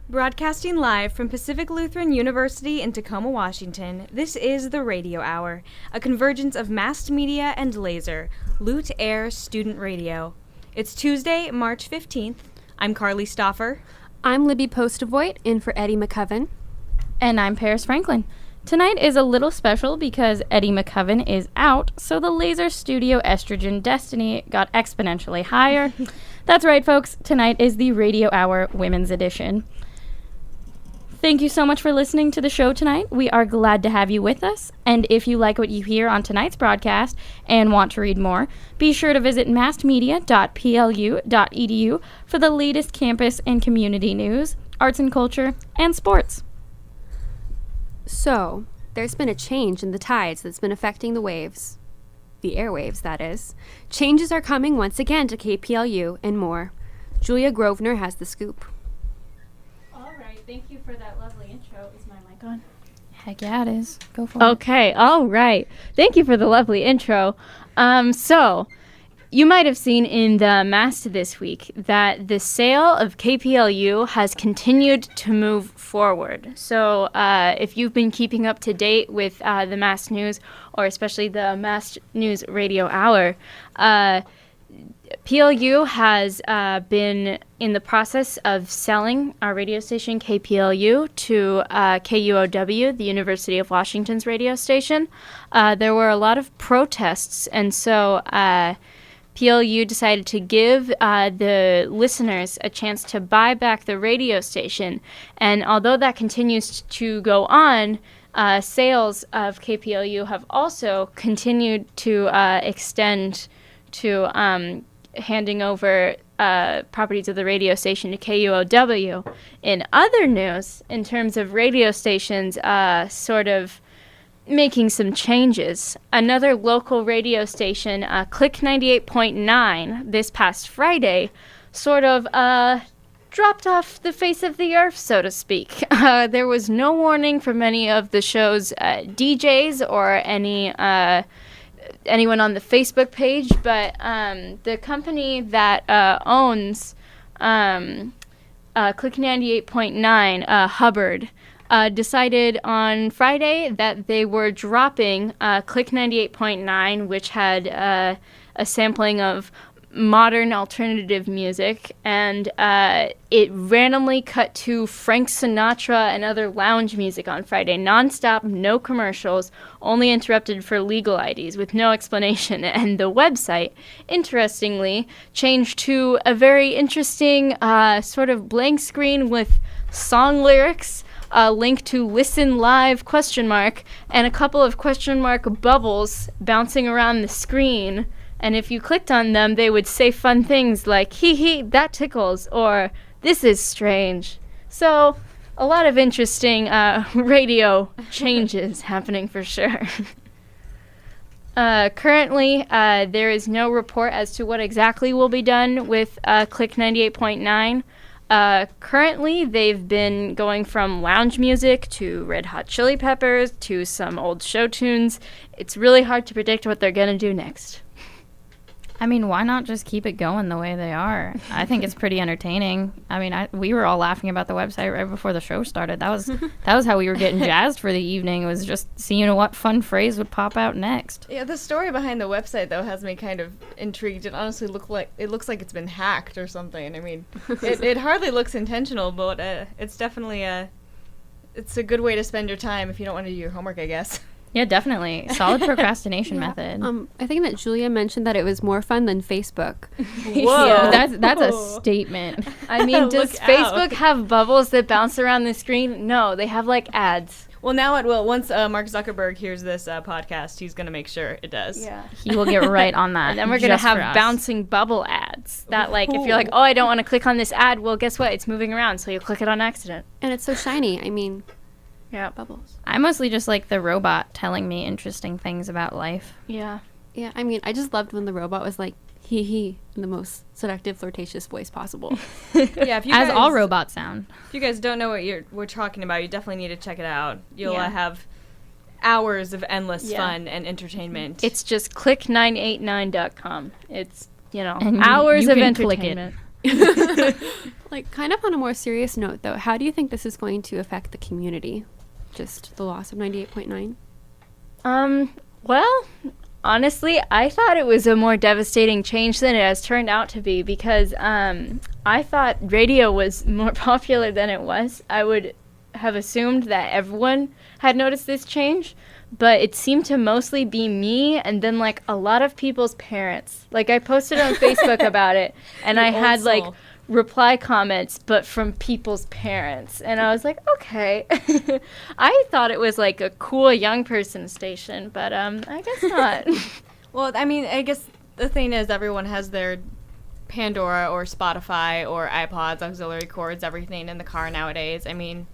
Broadcasting live from Pacific Lutheran University in Tacoma, Washington, this is the Radio Hour, a convergence of Mast Media and LASR, Lute Air Student Radio. It's Tuesday, March 15th. I'm Carly Stoffer. I'm Libby Postavoit, in for Eddie McCoven. And I'm Paris Franklin. Tonight is a little special because Eddie McCoven is out, so the LASR studio estrogen destiny got exponentially higher. That's right, folks. Tonight is the Radio Hour Women's Edition. Thank you so much for listening to the show tonight. We are glad to have you with us. And if you like what you hear on tonight's broadcast and want to read more, be sure to visit mastmedia.plu.edu for the latest campus and community news, arts and culture, and sports. So, there's been a change in the tides that's been affecting the waves. The airwaves, that is. Changes are coming once again to KPLU and more. Julia Grosvenor has the scoop. Thank you for that lovely intro. Is my mic on? Heck yeah, it is. Go for it. Okay, all right. Thank you for the lovely intro. So, you might have seen in the Mast this week that the sale of KPLU has continued to move forward. So, if you've been keeping up to date with the Mast News, or especially the Mast News Radio Hour, PLU has been in the process of selling our radio station KPLU to KUOW, the University of Washington's radio station. There were a lot of protests, and so PLU decided to give the listeners a chance to buy back the radio station. And although that continues to go on, sales of KPLU have also continued to extend to handing over properties of the radio station to KUOW. In other news, in terms of radio stations sort of making some changes, another local radio station, Click 98.9, this past Friday, sort of dropped off the face of the earth, so to speak. There was no warning from any of the show's DJs or anyone on the Facebook page, but the company that owns Click 98.9, Hubbard, decided on Friday that they were dropping Click 98.9, which had a sampling of modern alternative music, and it randomly cut to Frank Sinatra and other lounge music on Friday, nonstop, no commercials, only interrupted for legal IDs with no explanation. And the website, interestingly, changed to a very interesting sort of blank screen with song lyrics, a link to listen live ? And a couple of ? Bubbles bouncing around the screen. And if you clicked on them, they would say fun things like, hee hee, that tickles, or this is strange. So, a lot of interesting radio changes happening for sure. Currently, there is no report as to what exactly will be done with Click 98.9. Currently, they've been going from lounge music to Red Hot Chili Peppers to some old show tunes. It's really hard to predict what they're going to do next. I mean, why not just keep it going the way they are? I think it's pretty entertaining. I mean, we were all laughing about the website right before the show started. That was how we were getting jazzed for the evening. It was just seeing what fun phrase would pop out next. Yeah, the story behind the website, though, has me kind of intrigued. It honestly looks like it's been hacked or something. I mean, it hardly looks intentional, but it's definitely it's a good way to spend your time if you don't want to do your homework, I guess. Yeah, definitely. Solid procrastination method. I think that Julia mentioned that it was more fun than Facebook. Whoa. Yeah, that's a statement. I mean, does Facebook have bubbles that bounce around the screen? No, they have, like, ads. Well, now it will. Once Mark Zuckerberg hears this podcast, he's going to make sure it does. Yeah. He will get right on that. And then we're going to have bouncing bubble ads. That, like, if you're like, oh, I don't want to click on this ad, well, guess what? It's moving around, so you'll click it on accident. And it's so shiny. I mean... Yeah, bubbles. I mostly just like the robot telling me interesting things about life. Yeah. Yeah, I mean, I just loved when the robot was like, hee hee, in the most seductive, flirtatious voice possible. Yeah, if you as guys, all robots sound. If you guys don't know what we're talking about, you definitely need to check it out. You'll have hours of endless fun and entertainment. It's just click989.com. It's, and hours you of can entertainment. Like Like, kind of on a more serious note, though, how do you think this is going to affect the community? Just the loss of 98.9? Well, honestly, I thought it was a more devastating change than it has turned out to be because I thought radio was more popular than it was. I would have assumed that everyone had noticed this change, but it seemed to mostly be me and then, like, a lot of people's parents. Like, I posted on Facebook about it, and I had, like, reply comments, but from people's parents. And I was like, okay. I thought it was, like, a cool young person station, but I guess not. Well, I mean, I guess the thing is everyone has their Pandora or Spotify or iPods, auxiliary cords, everything in the car nowadays. I mean,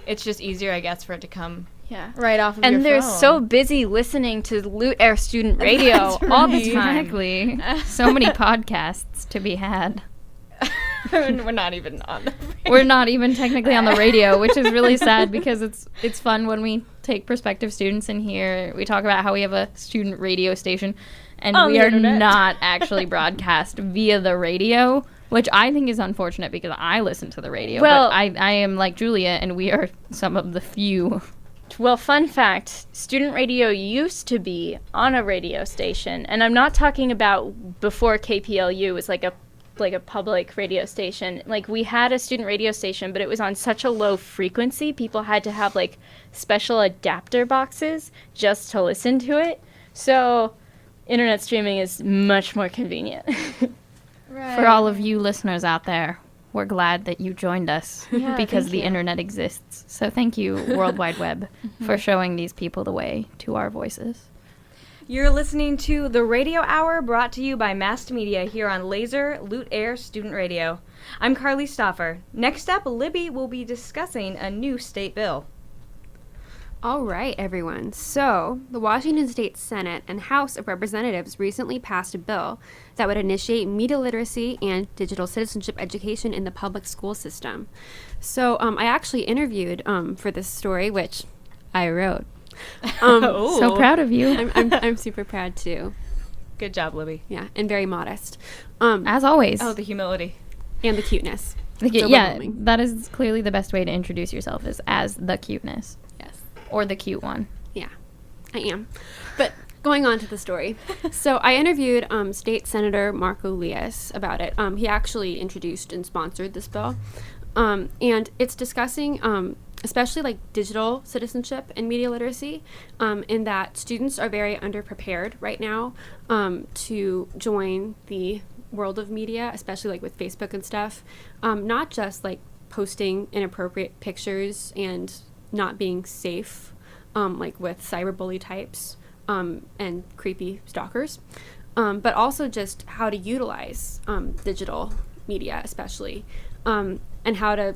it's just easier, I guess, for it to come right off of your phone. And they're so busy listening to Lute Air Student Radio all the time. Exactly. So many podcasts to be had. We're not even on the radio. We're not even technically on the radio, which is really sad because it's fun when we take prospective students in here. We talk about how we have a student radio station, and we are not actually broadcast via the radio, which I think is unfortunate because I listen to the radio. Well, but I am like Julia, and we are some of the few. Well, fun fact, student radio used to be on a radio station, and I'm not talking about before KPLU was like a public radio station. Like, we had a student radio station, but it was on such a low frequency, people had to have, like, special adapter boxes just to listen to it. So internet streaming is much more convenient. Right. For all of you listeners out there, we're glad that you joined us because the internet exists. So thank you, World Wide Web, for showing these people the way to our voices. You're listening to The Radio Hour, brought to you by Mast Media here on LASR, Lute Air Student Radio. I'm Carly Stoffer. Next up, Libby will be discussing a new state bill. All right, everyone. So, the Washington State Senate and House of Representatives recently passed a bill that would initiate media literacy and digital citizenship education in the public school system. So, I actually interviewed for this story, which I wrote. So proud of you. I'm super proud too. Good job, Libby. Yeah, and very modest. As always. Oh, the humility. And the cuteness. That is clearly the best way to introduce yourself, is as the cuteness. Yes. Or the cute one. Yeah, I am. But going on to the story. So I interviewed State Senator Marco Lias about it. He actually introduced and sponsored this bill. And it's discussing especially like digital citizenship and media literacy, in that students are very underprepared right now to join the world of media, especially like with Facebook and stuff. Not just like posting inappropriate pictures and not being safe, like with cyberbully types and creepy stalkers, but also just how to utilize digital media especially, and how to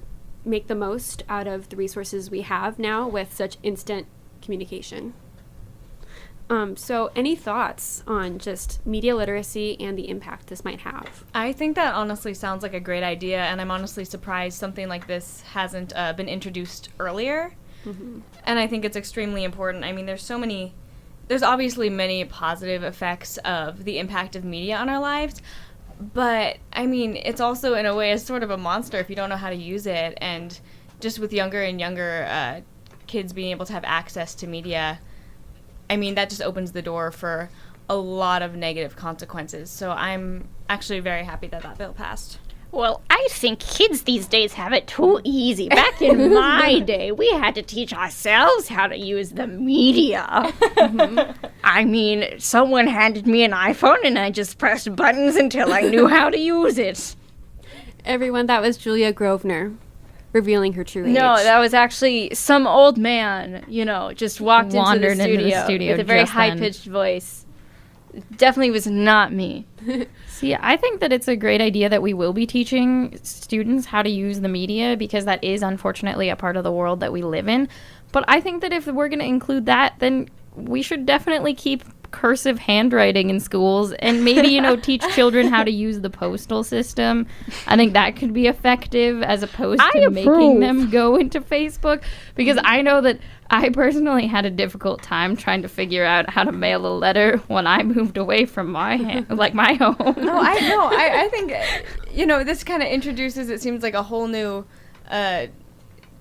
make the most out of the resources we have now with such instant communication. So any thoughts on just media literacy and the impact this might have? I think that honestly sounds like a great idea, and I'm honestly surprised something like this hasn't been introduced earlier. Mm-hmm. And I think it's extremely important. I mean, there's obviously many positive effects of the impact of media on our lives, but, I mean, it's also, in a way, a sort of a monster if you don't know how to use it. And just with younger and younger kids being able to have access to media, I mean, that just opens the door for a lot of negative consequences. So I'm actually very happy that that bill passed. Well, I think kids these days have it too easy. Back in my day, we had to teach ourselves how to use the media. Mm-hmm. I mean, someone handed me an iPhone and I just pressed buttons until I knew how to use it. Everyone, that was Julia Grosvenor revealing her true age. No, that was actually some old man, just wandered into the studio with a very high-pitched voice. It definitely was not me. See, I think that it's a great idea that we will be teaching students how to use the media, because that is unfortunately a part of the world that we live in. But I think that if we're going to include that, then we should definitely keep cursive handwriting in schools and maybe, teach children how to use the postal system. I think that could be effective as opposed to making them go into Facebook, because I know that I personally had a difficult time trying to figure out how to mail a letter when I moved away from my home. No, I think, this kind of introduces, it seems like a whole new,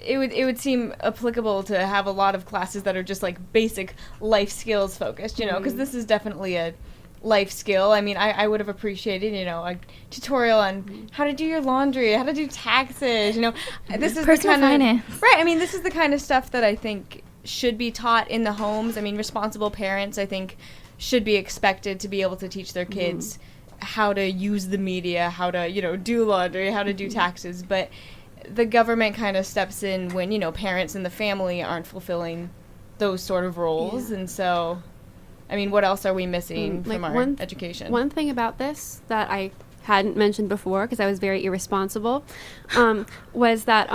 it would seem applicable to have a lot of classes that are just like basic life skills focused, because this is definitely a life skill. I mean, I would have appreciated, a tutorial on how to do your laundry, how to do taxes, this is personal finance. Right. I mean, this is the kind of stuff that I think should be taught in the homes. I mean, responsible parents, I think, should be expected to be able to teach their kids how to use the media, how to, do laundry, how to do taxes. But the government kind of steps in when, parents and the family aren't fulfilling those sort of roles. Yeah. And so, I mean, what else are we missing from our education? One thing about this that I hadn't mentioned before, because I was very irresponsible, was that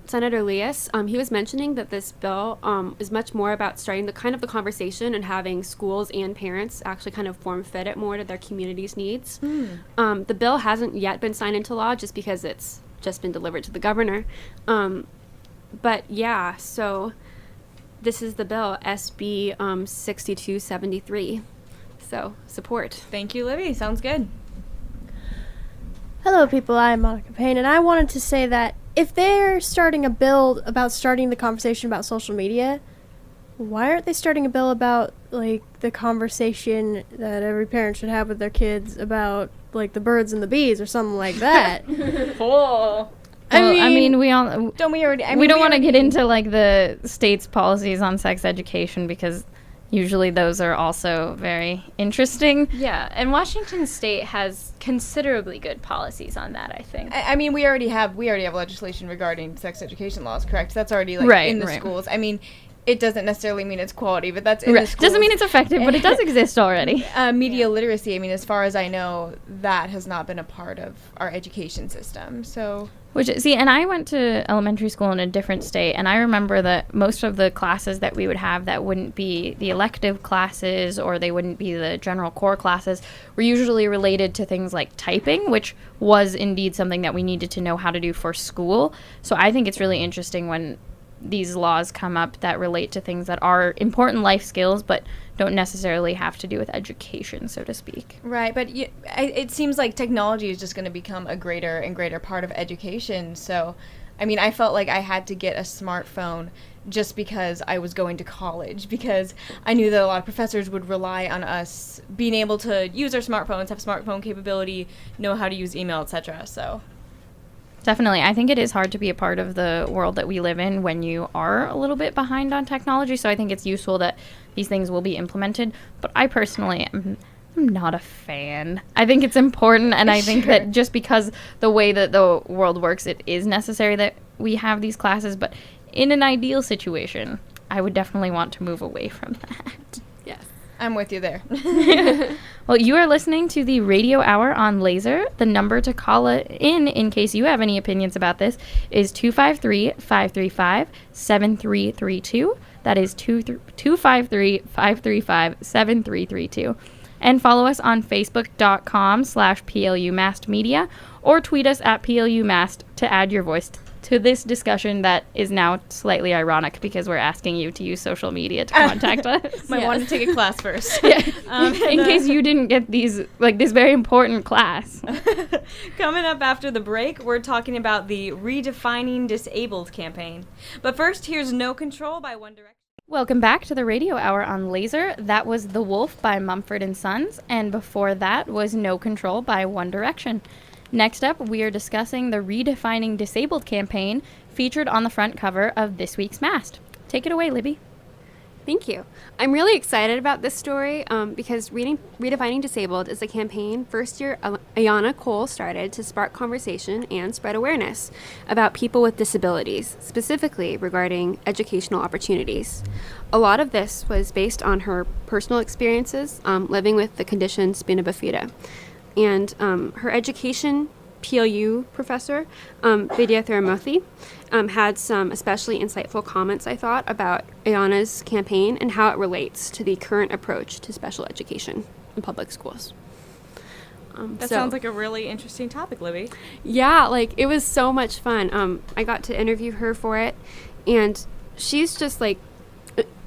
Senator Leas, he was mentioning that this bill is much more about starting the conversation and having schools and parents actually kind of form-fit it more to their community's needs. The bill hasn't yet been signed into law just because it's just been delivered to the governor. But yeah, so this is the bill, SB 6273. So support. Thank you, Libby. Sounds good. Hello, people. I'm Monica Payne, and I wanted to say that if they're starting a bill about starting the conversation about social media, why aren't they starting a bill about, like, the conversation that every parent should have with their kids about, like, the birds and the bees or something like that? Well, I mean, we all don't we already? we don't want to get into like the state's policies on sex education, because usually those are also very interesting. Yeah, and Washington State has considerably good policies on that, I think. I mean, we already have legislation regarding sex education laws, correct? That's already in the schools. I mean, it doesn't necessarily mean it's quality, but that's in the schools. Doesn't mean it's effective, but it does exist already. Media literacy, I mean, as far as I know, that has not been a part of our education system. So, and I went to elementary school in a different state, and I remember that most of the classes that we would have that wouldn't be the elective classes or they wouldn't be the general core classes were usually related to things like typing, which was indeed something that we needed to know how to do for school. So I think it's really interesting when these laws come up that relate to things that are important life skills but don't necessarily have to do with education, so to speak. Right, but it seems like technology is just going to become a greater and greater part of education. So, I mean, I felt like I had to get a smartphone just because I was going to college, because I knew that a lot of professors would rely on us being able to use our smartphones, have smartphone capability, know how to use email, etc. So definitely. I think it is hard to be a part of the world that we live in when you are a little bit behind on technology. So I think it's useful that these things will be implemented. But I personally am not a fan. I think it's important, and I think that just because the way that the world works, it is necessary that we have these classes. But in an ideal situation, I would definitely want to move away from that. Yes. I'm with you there. Well, you are listening to the Radio Hour on LASR. The number to call in case you have any opinions about this, is 253-535-7332. That is 253-535-7332. And follow us on Facebook.com/PLU Mast Media, or tweet us at PLU Mast to add your voice to this discussion that is now slightly ironic because we're asking you to use social media to contact us. Might want to take a class first. Yeah. In case you didn't get this very important class. Coming up after the break, we're talking about the Redefining Disabled campaign. But first, here's No Control by One Direction. Welcome back to the Radio Hour on LASR. That was The Wolf by Mumford & Sons, and before that was No Control by One Direction. Next up, we are discussing the Redefining Disabled campaign featured on the front cover of this week's Mast. Take it away, Libby. Thank you. I'm really excited about this story because Redefining Disabled is a campaign first-year Ayana Cole started to spark conversation and spread awareness about people with disabilities, specifically regarding educational opportunities. A lot of this was based on her personal experiences living with the condition spina bifida. And her education PLU professor, Vidya Theramothi, had some especially insightful comments, I thought, about Ayana's campaign and how it relates to the current approach to special education in public schools. That sounds like a really interesting topic, Libby. Yeah, like, it was so much fun. I got to interview her for it, and she's just, like,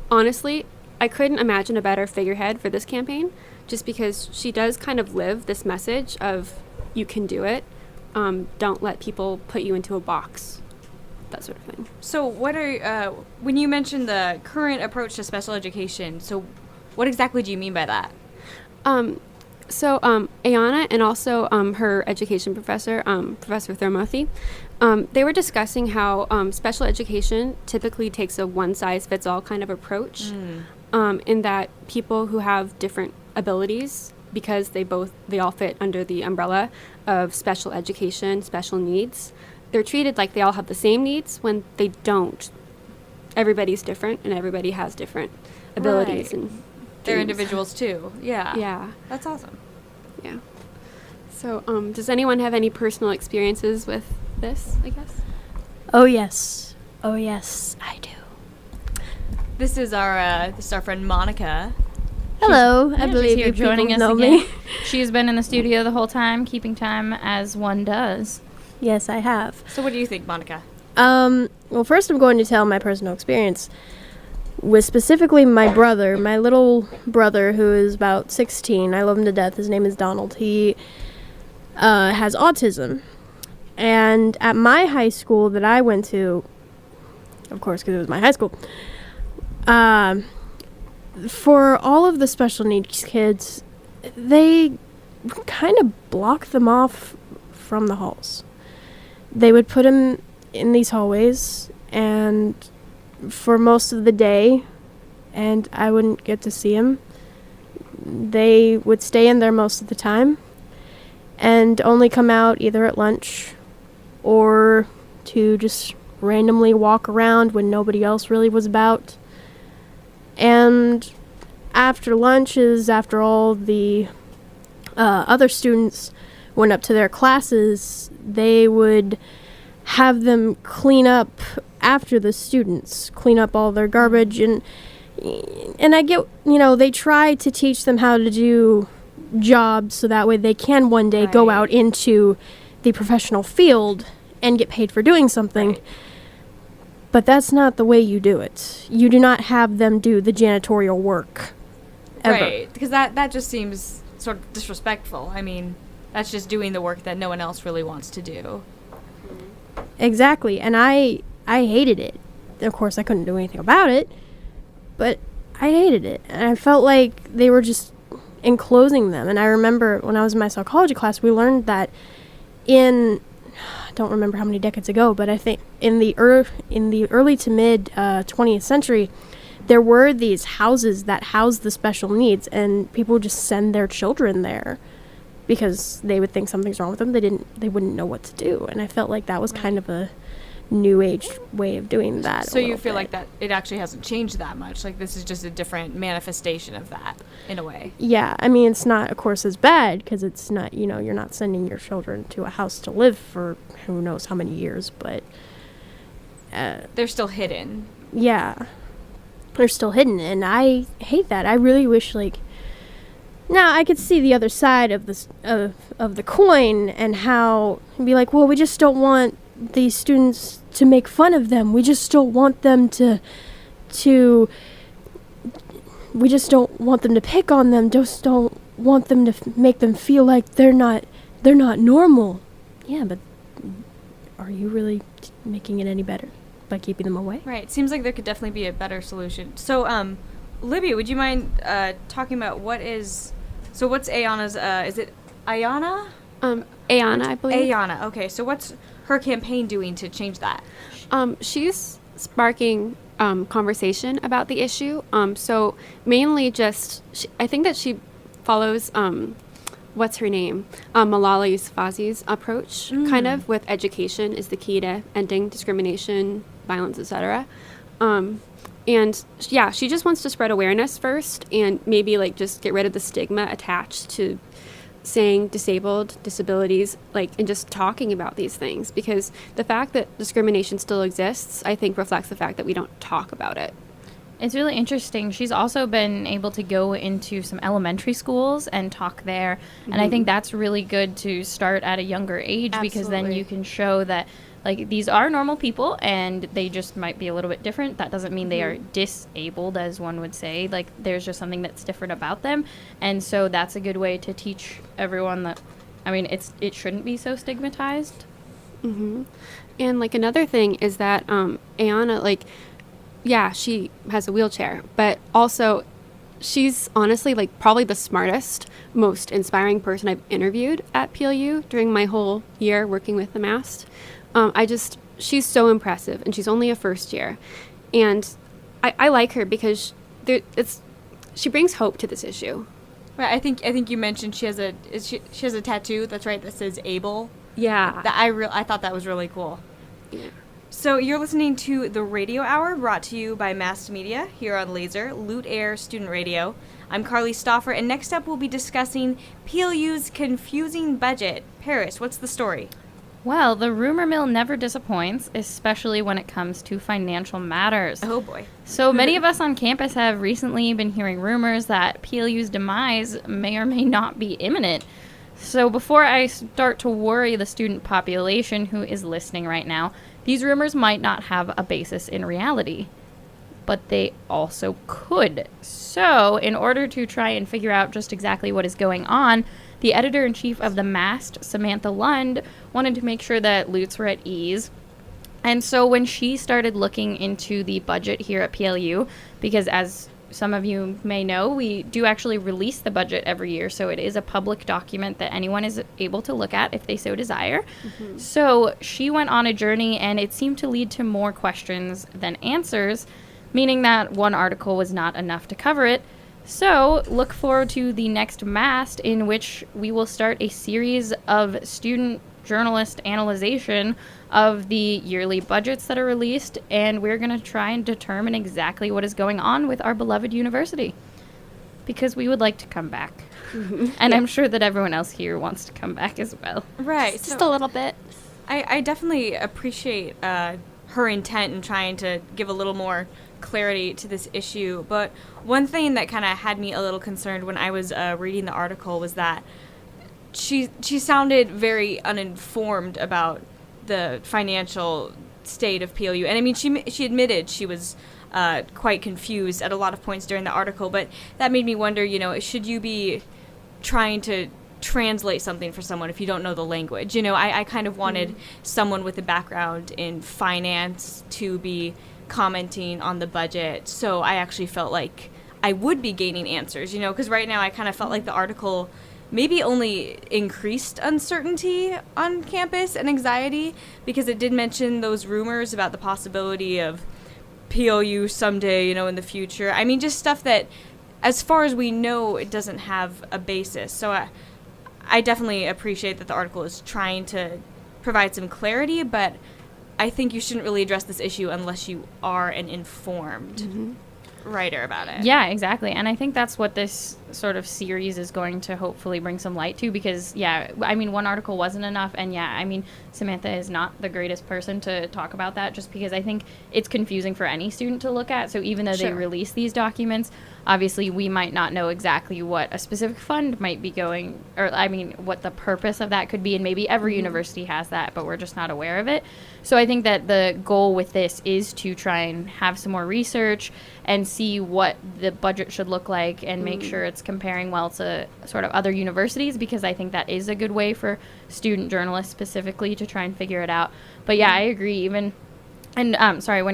honestly, I couldn't imagine a better figurehead for this campaign, just because she does kind of live this message of you can do it. Don't let people put you into a box, that sort of thing. So what are, when you mentioned the current approach to special education, so what exactly do you mean by that? So Ayana and also her education professor, Professor Theramothi, they were discussing how special education typically takes a one-size-fits-all kind of approach, in that people who have different abilities, because they all fit under the umbrella of special education, special needs, they're treated like they all have the same needs when they don't. Everybody's different, and everybody has different abilities. Right. And They're dreams. individuals too. Yeah. Yeah. That's awesome. Yeah. So, does anyone have any personal experiences with this, I guess? Oh yes, I do. This is our friend Monica. Hello, I Yeah, believe she's here you joining people us know again. me. She's been in the studio the whole time, keeping time as one does. Yes, I have. So what do you think, Monica? Well, first I'm going to tell my personal experience with specifically my brother, my little brother who is about 16. I love him to death. His name is Donald. He has autism. And at my high school that I went to, of course, because it was my high school, for all of the special needs kids, they kind of block them off from the halls. They would put them in these hallways, and for most of the day, and I wouldn't get to see them. They would stay in there most of the time and only come out either at lunch or to just randomly walk around when nobody else really was about. And after lunches, after all the other students went up to their classes, they would have them clean up after the students, clean up all their garbage. And I get, they try to teach them how to do jobs so that way they can one day go out into the professional field and get paid for doing something. Right. But that's not the way you do it. You do not have them do the janitorial work. Ever. Right, because that just seems sort of disrespectful. I mean, that's just doing the work that no one else really wants to do. Exactly, and I hated it. Of course, I couldn't do anything about it, but I hated it. And I felt like they were just enclosing them. And I remember when I was in my psychology class, we learned that I don't remember how many decades ago, but I think in the early to mid 20th century, there were these houses that housed the special needs, and people would just send their children there because they would think something's wrong with them. They wouldn't know what to do. And I felt like that was kind of a new age way of doing that. So you feel like that it actually hasn't changed that much? Like this is just a different manifestation of that, in a way? Yeah, I mean, it's not, of course, as bad because it's not, you're not sending your children to a house to live for who knows how many years, but... they're still hidden. Yeah, they're still hidden, and I hate that. I really wish, now I could see the other side of this of the coin and how be like, well, we just don't want these students to make fun of them. We just don't want them to we just don't want them to pick on them. Just don't want them to make them feel like they're not normal. Yeah, but are you really making it any better by keeping them away? Right. Seems like there could definitely be a better solution. So, Libby, would you mind talking about what's Ayana's, is it Ayana? Ayana, I believe. Ayana, okay. So what's her campaign doing to change that? She's sparking conversation about the issue. So mainly just, I think that she follows, what's her name? Malala Yousafzai's approach, kind of, with education is the key to ending discrimination, violence, etc. And yeah, she just wants to spread awareness first and maybe just get rid of the stigma attached to saying disabled, disabilities, like, and just talking about these things, because the fact that discrimination still exists, I think, reflects the fact that we don't talk about it. It's really interesting. She's also been able to go into some elementary schools and talk there. Mm-hmm. And I think that's really good to start at a younger age. Absolutely. Because then you can show that, like, these are normal people and they just might be a little bit different. That doesn't mean they are disabled, as one would say. Like, there's just something that's different about them. And so that's a good way to teach everyone that, I mean, it shouldn't be so stigmatized. Mm-hmm. And, like, another thing is that Ayana, like, yeah, she has a wheelchair, but also she's honestly, like, probably the smartest, most inspiring person I've interviewed at PLU during my whole year working with the Mast. She's so impressive, and she's only a first year. And I like her because she brings hope to this issue. Right, I think you mentioned she has a tattoo, that's right, that says able. Yeah. I thought that was really cool. Yeah. So you're listening to The Radio Hour, brought to you by Mast Media, here on LASR, Lute Air Student Radio. I'm Carly Stauffer, and next up we'll be discussing PLU's confusing budget. Paris, what's the story? Well, the rumor mill never disappoints, especially when it comes to financial matters. Oh boy. So many of us on campus have recently been hearing rumors that PLU's demise may or may not be imminent. So before I start to worry the student population who is listening right now, these rumors might not have a basis in reality, but they also could. So, in order to try and figure out just exactly what is going on, the editor-in-chief of the Mast, Samantha Lund, wanted to make sure that Lutes were at ease. And so when she started looking into the budget here at PLU, because as some of you may know, we do actually release the budget every year, so it is a public document that anyone is able to look at if they so desire. Mm-hmm. So she went on a journey, and it seemed to lead to more questions than answers, meaning that one article was not enough to cover it. So look forward to the next Mast, in which we will start a series of student journalist analyzation of the yearly budgets that are released, and we're going to try and determine exactly what is going on with our beloved university, because we would like to come back. Mm-hmm. And I'm sure that everyone else here wants to come back as well. Right. Just a little bit. I definitely appreciate her intent in trying to give a little more clarity to this issue, but one thing that kind of had me a little concerned when I was reading the article was that she sounded very uninformed about the financial state of PLU. And I mean, she admitted she was quite confused at a lot of points during the article, but that made me wonder, should you be trying to translate something for someone if you don't know the language? I kind of wanted someone with a background in finance to be commenting on the budget, so I actually felt like I would be gaining answers, because right now I kind of felt like the article maybe only increased uncertainty on campus and anxiety, because it did mention those rumors about the possibility of PLU someday, in the future. I mean, just stuff that, as far as we know, it doesn't have a basis. So I definitely appreciate that the article is trying to provide some clarity, but I think you shouldn't really address this issue unless you are an informed writer about it. Yeah, exactly. And I think that's what this sort of series is going to hopefully bring some light to, because, one article wasn't enough. And, Samantha is not the greatest person to talk about that, just because I think it's confusing for any student to look at. So even though they release these documents, obviously we might not know exactly what a specific fund might be going, or what the purpose of that could be. And maybe every university has that, but we're just not aware of it. So I think that the goal with this is to try and have some more research and see what the budget should look like, and make sure it's comparing well to sort of other universities, because I think that is a good way for student journalists specifically to try and figure it out. But yeah, I agree. When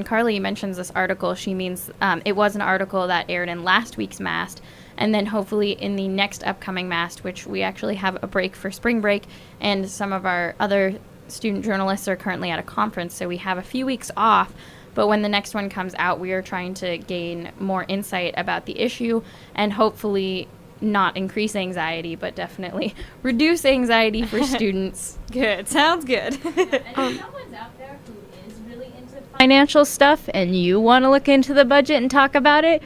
Carly mentions this article, she means it was an article that aired in last week's Mast, and then hopefully in the next upcoming Mast, which we actually have a break for spring break, and some of our other student journalists are currently at a conference, so we have a few weeks off. But when the next one comes out, we are trying to gain more insight about the issue, and hopefully not increase anxiety, but definitely reduce anxiety for students. Good. Sounds good. And if someone's out there who is really into financial stuff and you want to look into the budget and talk about it,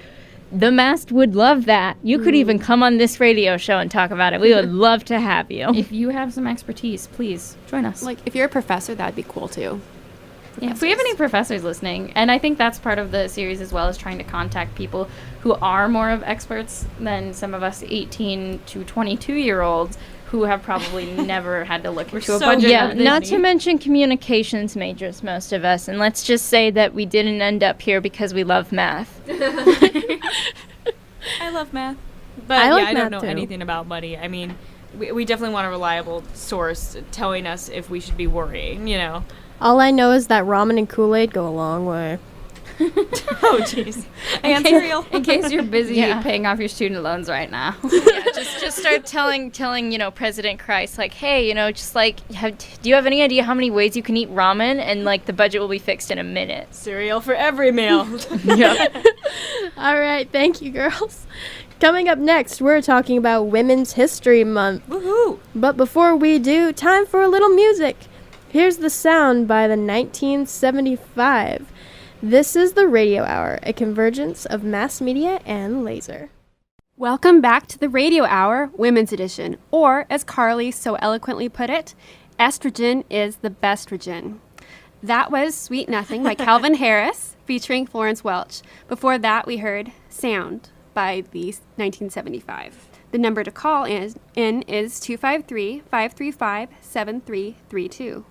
the Mast would love that. You could even come on this radio show and talk about it. We would love to have you. If you have some expertise, please join us. Like, if you're a professor, that'd be cool too. Yeah, if we have any professors listening, and I think that's part of the series as well, is trying to contact people who are more of experts than some of us 18 to 22-year-olds who have probably never had to look into a budget. Yeah, of not Disney. to mention communications majors, most of us. And let's just say that we didn't end up here because we love math. I love math. But I like I don't math, know too. anything about money. I mean, we definitely want a reliable source telling us if we should be worrying, you know. All I know is that ramen and Kool-Aid go a long way. Oh, jeez. And cereal. In case you're busy Yeah. paying off your student loans right now. Yeah, just start telling President Christ, like, hey, just like, do you have any idea how many ways you can eat ramen? And like the budget will be fixed in a minute. Cereal for every meal. Yeah. All right, thank you, girls. Coming up next, we're talking about Women's History Month. Woohoo! But before we do, time for a little music. Here's The Sound by the 1975. This is the Radio Hour, a convergence of Mast Media and LASR. Welcome back to the Radio Hour, Women's Edition, or as Carly so eloquently put it, estrogen is the bestrogen. That was Sweet Nothing by Calvin Harris, featuring Florence Welch. Before that, we heard Sound by the 1975. The number to call in is 253-535-7332.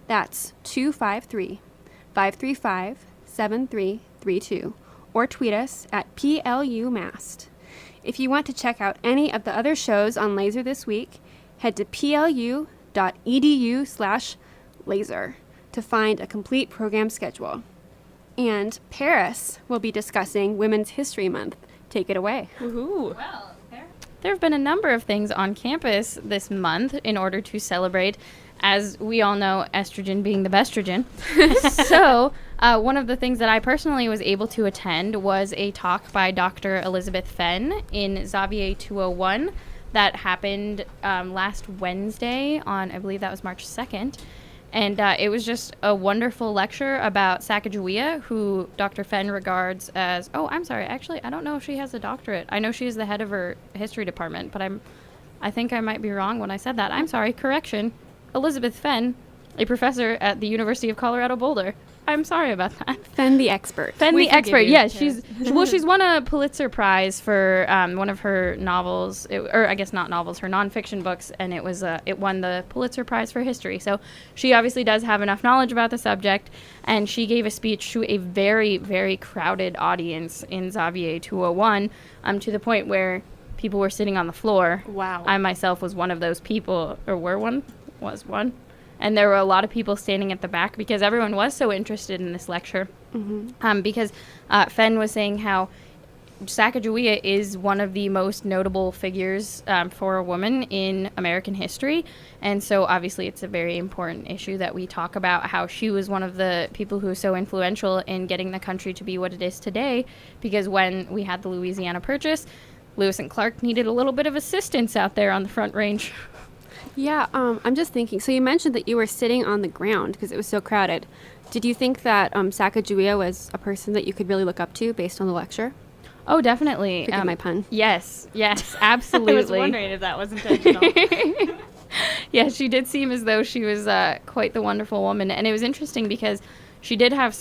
That's 253-535-7332. Or tweet us at PLUMast. If you want to check out any of the other shows on LASR this week, head to plu.edu/LASR to find a complete program schedule. And Paris will be discussing Women's History Month. Take it away. Woohoo! There have been a number of things on campus this month in order to celebrate, as we all know, estrogen being the bestrogen. So one of the things that I personally was able to attend was a talk by Dr. Elizabeth Fenn in Xavier 201 that happened last Wednesday on, I believe that was March 2nd. And it was just a wonderful lecture about Sacagawea, who Dr. Fenn regards as, actually, I don't know if she has a doctorate. I know she's the head of her history department, but I think I might be wrong when I said that. I'm sorry, correction. Elizabeth Fenn, a professor at the University of Colorado Boulder. I'm sorry about that. Fenn the expert. Fenn We the forgive expert. you, Yes, Paris. she's won a Pulitzer Prize for one of her novels, or I guess not novels, her nonfiction books, and it won the Pulitzer Prize for history. So she obviously does have enough knowledge about the subject, and she gave a speech to a very, very crowded audience in Xavier 201, to the point where people were sitting on the floor. Wow. I myself was one of those people, or was one. And there were a lot of people standing at the back because everyone was so interested in this lecture. Mm-hmm. Because Fenn was saying how Sacagawea is one of the most notable figures for a woman in American history. And so obviously it's a very important issue that we talk about, how she was one of the people who was so influential in getting the country to be what it is today. Because when we had the Louisiana Purchase, Lewis and Clark needed a little bit of assistance out there on the Front Range. Yeah, I'm just thinking. So you mentioned that you were sitting on the ground because it was so crowded. Did you think that Sacagawea was a person that you could really look up to based on the lecture? Oh, definitely. Forgive my pun. Yes, absolutely. I was wondering if that was intentional. Yeah, she did seem as though she was quite the wonderful woman. And it was interesting because she did have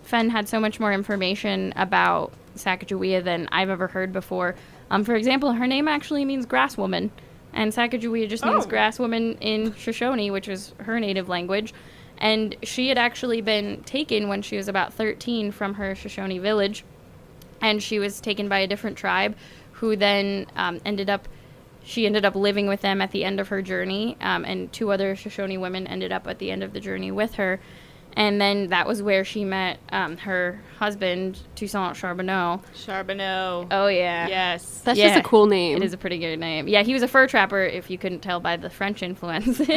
Fenn had so much more information about Sacagawea than I've ever heard before. For example, her name actually means grass woman. And Sacagawea just means grass woman in Shoshone, which is her native language. And she had actually been taken when she was about 13 from her Shoshone village. And she was taken by a different tribe who then ended up living with them at the end of her journey. And two other Shoshone women ended up at the end of the journey with her. And then that was where she met her husband, Toussaint Charbonneau. Charbonneau. Oh, yeah. Yes. That's just a cool name. It is a pretty good name. Yeah, he was a fur trapper, if you couldn't tell by the French influences.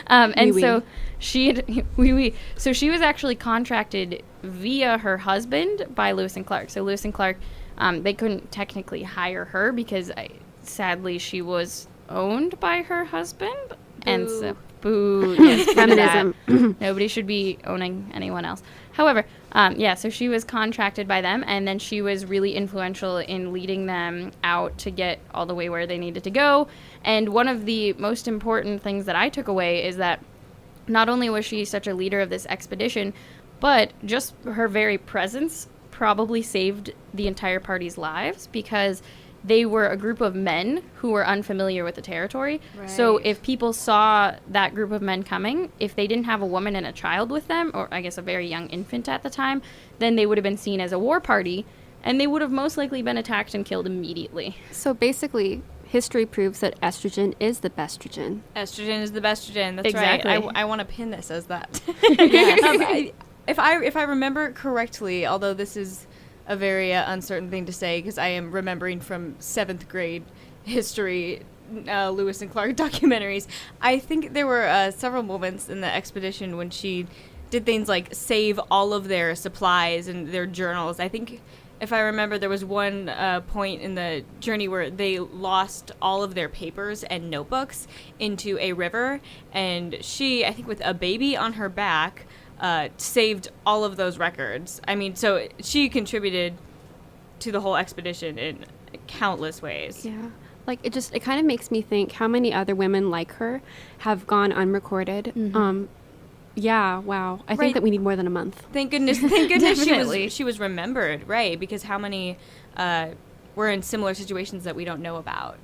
And Oui, so so she was actually contracted via her husband by Lewis and Clark. So Lewis and Clark, they couldn't technically hire her because sadly she was owned by her husband. And so Boo. Yes, Feminism. Nobody should be owning anyone else. However, so she was contracted by them, and then she was really influential in leading them out to get all the way where they needed to go. And one of the most important things that I took away is that not only was she such a leader of this expedition, but just her very presence probably saved the entire party's lives, because they were a group of men who were unfamiliar with the territory. Right. So if people saw that group of men coming, if they didn't have a woman and a child with them, or I guess a very young infant at the time, then they would have been seen as a war party, and they would have most likely been attacked and killed immediately. So basically, history proves that estrogen is the bestrogen. Estrogen is the bestrogen. That's exactly. Right. I want to pin this as that. Yes. If I remember correctly, although this is a very uncertain thing to say because I am remembering from 7th grade history, Lewis and Clark documentaries, I think there were several moments in the expedition when she did things like save all of their supplies and their journals. I think, if I remember, there was one point in the journey where they lost all of their papers and notebooks into a river, and she, I think with a baby on her back, saved all of those records. I mean, so she contributed to the whole expedition in countless ways. Yeah. Like, it kind of makes me think how many other women like her have gone unrecorded. Mm-hmm. Yeah, wow. I think that we need more than a month. Thank goodness she was remembered, right? Because how many were in similar situations that we don't know about?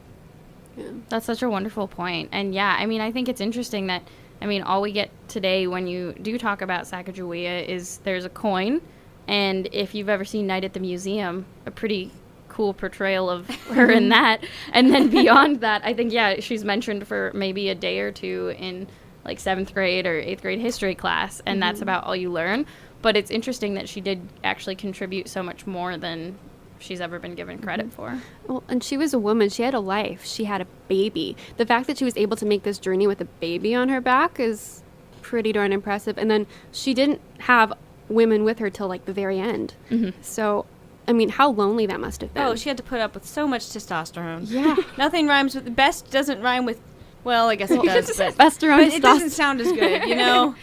Yeah. That's such a wonderful point. And yeah, I mean, I think it's interesting that, I mean, all we get today when you do talk about Sacagawea is there's a coin, and if you've ever seen Night at the Museum, a pretty cool portrayal of her in that. And then beyond that, I think, yeah, she's mentioned for maybe a day or two in like 7th grade or 8th grade history class, and that's about all you learn. But it's interesting that she did actually contribute so much more than she's ever been given credit for. Well, and she was a woman. She had a life. She had a baby. The fact that she was able to make this journey with a baby on her back is pretty darn impressive. And then she didn't have women with her till like the very end. Mm-hmm. So, I mean, how lonely that must have been. Oh, she had to put up with so much testosterone. Yeah. Nothing rhymes with, best doesn't rhyme with, well, I guess it does, but it doesn't sound as good, you know?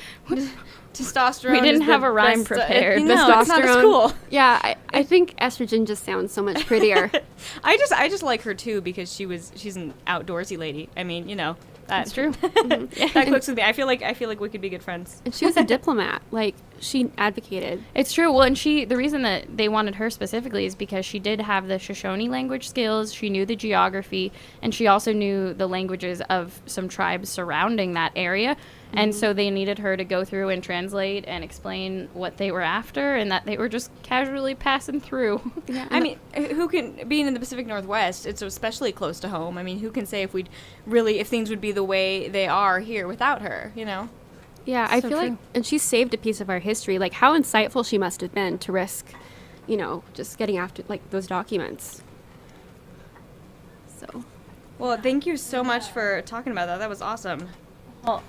Testosterone. We didn't have a rhyme best, prepared. No, it's not as cool. Yeah, I think estrogen just sounds so much prettier. I just like her too because she's an outdoorsy lady. I mean, you know, that's true. That clicks with me. I feel like we could be good friends. And she was a diplomat. Like, she advocated. It's true. Well, and the reason that they wanted her specifically is because she did have the Shoshone language skills. She knew the geography, and she also knew the languages of some tribes surrounding that area. And so they needed her to go through and translate and explain what they were after, and that they were just casually passing through. Yeah, I mean, who can, being in the Pacific Northwest, it's especially close to home. I mean, who can say if things would be the way they are here without her, you know? Yeah, I feel like, and she saved a piece of our history. Like, how insightful she must have been to risk, you know, just getting after, like, those documents. So. Well, thank you so much for talking about that. That was awesome. Well,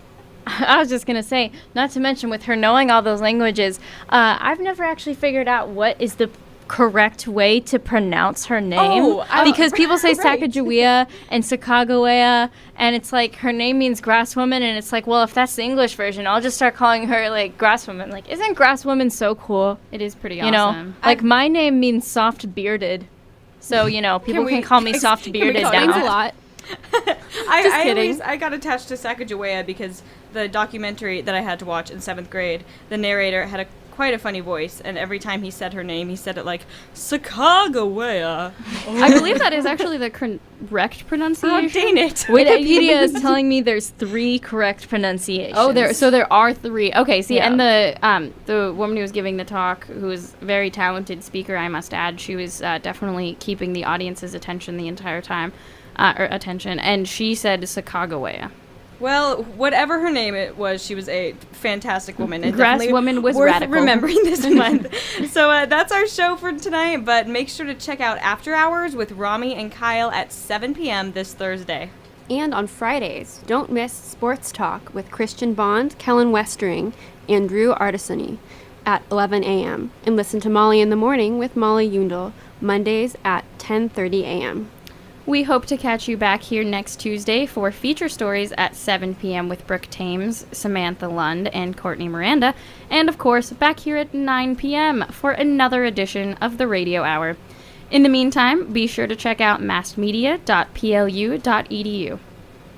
I was just going to say, not to mention with her knowing all those languages, I've never actually figured out what is the correct way to pronounce her name. Because people say Sacagawea and Sacagawea, and it's like her name means grass woman, and it's like, well, if that's the English version, I'll just start calling her like grass woman. Like, isn't grass woman so cool? It is pretty awesome. You know, like my name means soft bearded. So, you know, people can call me soft bearded now. Thanks a lot. I got attached to Sacagawea because the documentary that I had to watch in 7th grade, the narrator had quite a funny voice, and every time he said her name, he said it like Sacagawea. I believe that is actually the correct pronunciation. Oh, dang it! Wikipedia is telling me there's 3 correct pronunciations. Oh, there are 3. Okay, see, yeah. And the woman who was giving the talk, who was a very talented speaker, I must add, she was definitely keeping the audience's attention the entire time. And she said Sacagawea. Well, whatever her name it was, she was a fantastic woman. And Grass woman was worth radical. Remembering this month. So that's our show for tonight, but make sure to check out After Hours with Rami and Kyle at 7 p.m. this Thursday. And on Fridays, don't miss Sports Talk with Christian Bond, Kellen Westering, and Drew Artisani at 11 a.m. And listen to Molly in the Morning with Molly Yundel, Mondays at 10:30 a.m. We hope to catch you back here next Tuesday for feature stories at 7 p.m. with Brooke Thames, Samantha Lund, and Courtney Miranda, and of course back here at 9 p.m. for another edition of the Radio Hour. In the meantime, be sure to check out mastmedia.plu.edu.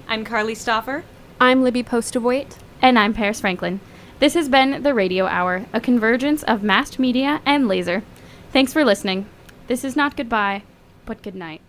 I'm Carly Stoffer. I'm Libby Postavoit. And I'm Paris Franklin. This has been the Radio Hour, a convergence of Mast Media and LASR. Thanks for listening. This is not goodbye, but good night.